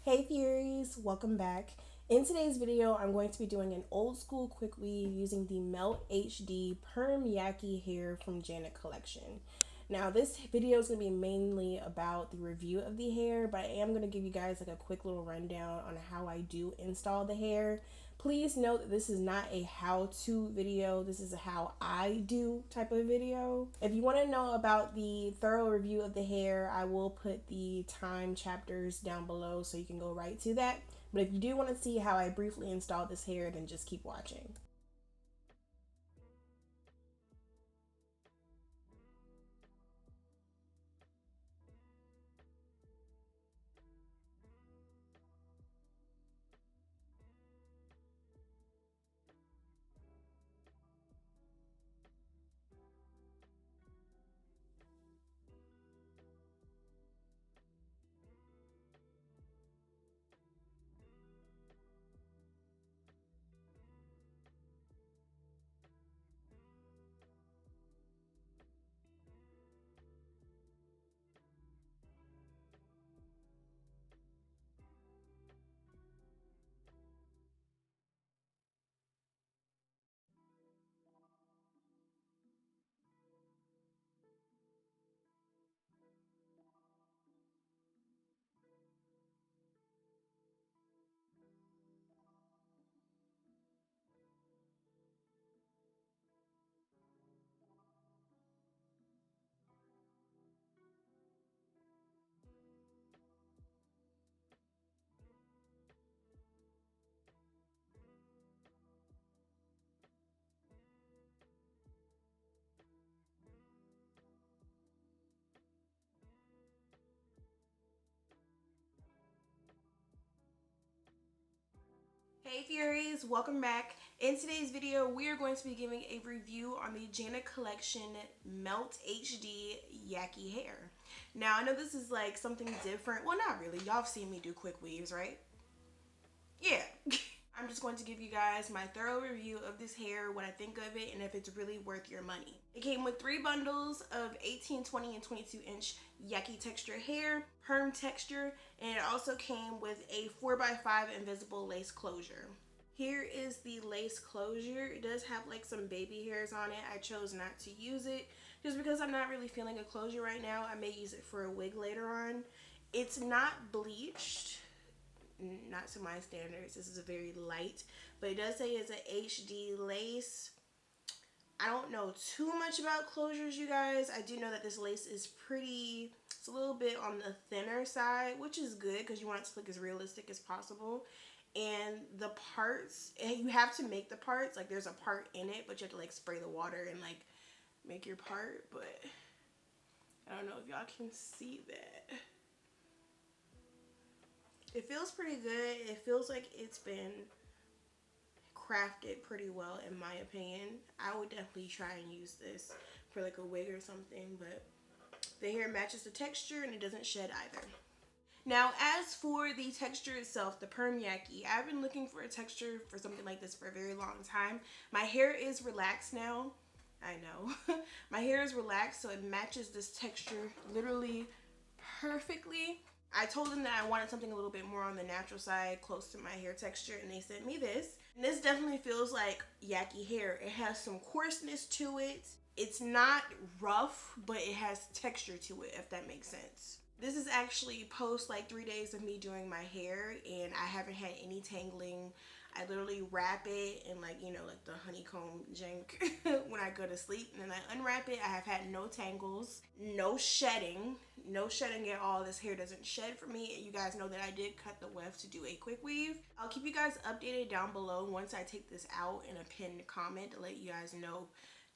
Hey Furies, welcome back. In today's video, I'm going to be doing an old school quick weave using the Melt HD Perm YAKI hair from Janet collection. Now this video is going to be mainly about the review of the hair, but I am going to give you guys like a quick little rundown on how I do install the hair. Please note that this is not a how-to video. This is a how I do type of video. If you want to know about the thorough review of the hair, I will put the time chapters down below so you can go right to that. But if you do want to see how I briefly install this hair, then just keep watching. Hey Furies, welcome back. In today's video, we are going to be giving a review on the Janet Collection Melt HD YAKI hair. Now, I know this is like something different. Well, not really. Y'all have seen me do quick weaves, right? Yeah. I'm just going to give you guys my thorough review of this hair, what I think of it, and if it's really worth your money. It came with 3 bundles of 18, 20, and 22 inch YAKI texture hair, perm texture, and it also came with a 4x5 invisible lace closure. Here is the lace closure. It does have like some baby hairs on it. I chose not to use it just because I'm not really feeling a closure right now. I may use it for a wig later on. It's not bleached. Not to my standards. This is a very light, but it does say it's an HD lace. I don't know too much about closures, you guys. I do know that this lace is pretty, it's a little bit on the thinner side, which is good because you want it to look as realistic as possible. And the parts, and you have to make the parts, like there's a part in it, but you have to like spray the water and like make your part, but I don't know if y'all can see that. It feels pretty good. It feels like it's been crafted pretty well in my opinion. I would definitely try and use this for like a wig or something, but the hair matches the texture and it doesn't shed either. Now, as for the texture itself, the Perm YAKI, I've been looking for a texture for something like this for a very long time. My hair is relaxed now. I know. My hair is relaxed, so it matches this texture literally perfectly. I told them that I wanted something a little bit more on the natural side, close to my hair texture, and they sent me this. And this definitely feels like YAKI hair. It has some coarseness to it. It's not rough, but it has texture to it, if that makes sense. This is actually post like 3 days of me doing my hair, and I haven't had any tangling. I literally wrap it in like, you know, like the honeycomb jank when I go to sleep, and then I unwrap it. I have had no tangles, no shedding at all. This hair doesn't shed for me. You guys know that I did cut the weft to do a quick weave. I'll keep you guys updated down below once I take this out in a pinned comment to let you guys know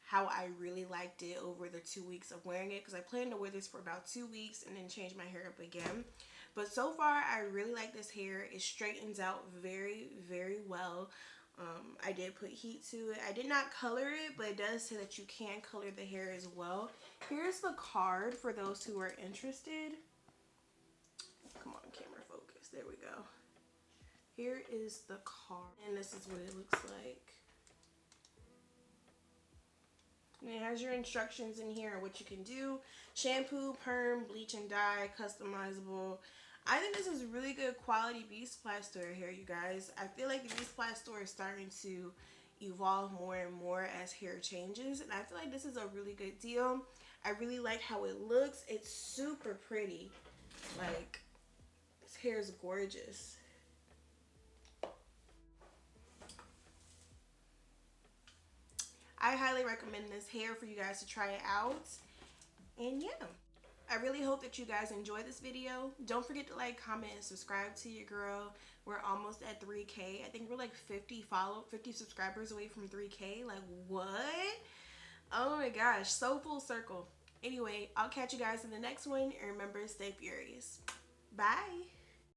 how I really liked it over the 2 weeks of wearing it, because I plan to wear this for about 2 weeks and then change my hair up again. But so far, I really like this hair. It straightens out very, very well. I did put heat to it. I did not color it, but it does say that you can color the hair as well. Here's the card for those who are interested. Come on, camera focus. There we go. Here is the card, and this is what it looks like. And it has your instructions in here on what you can do. Shampoo, perm, bleach and dye, customizable. I think this is really good quality beauty supply store here, you guys. I feel like the beauty supply store is starting to evolve more and more as hair changes, and I feel like this is a really good deal. I really like how it looks. It's super pretty. Like, this hair is gorgeous. I highly recommend this hair for you guys to try it out. And yeah, I really hope that you guys enjoy this video. Don't forget to like, comment, and subscribe to your girl. We're almost at 3K. I think we're like 50 subscribers away from 3K. Like, what? Oh my gosh, so full circle. Anyway, I'll catch you guys in the next one. And remember, stay furious. Bye.